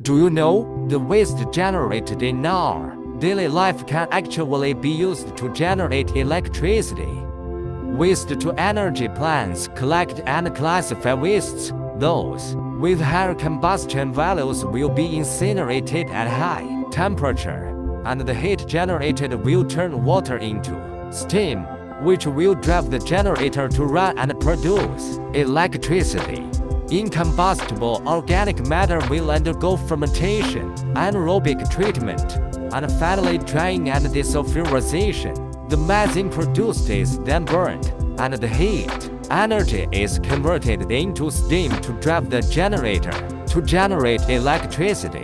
Do you know, the waste generated in our daily life can actually be used to generate electricity? Waste-to-energy plants collect and classify wastes. Those with higher combustion values will be incinerated at high temperature, and the heat generated will turn water into steam, which will drive the generator to run and produce electricity. Incombustible organic matter will undergo fermentation, anaerobic treatment, and finally drying and desulfurization. The methane produced is then burned, and the heat energy is converted into steam to drive the generator to generate electricity.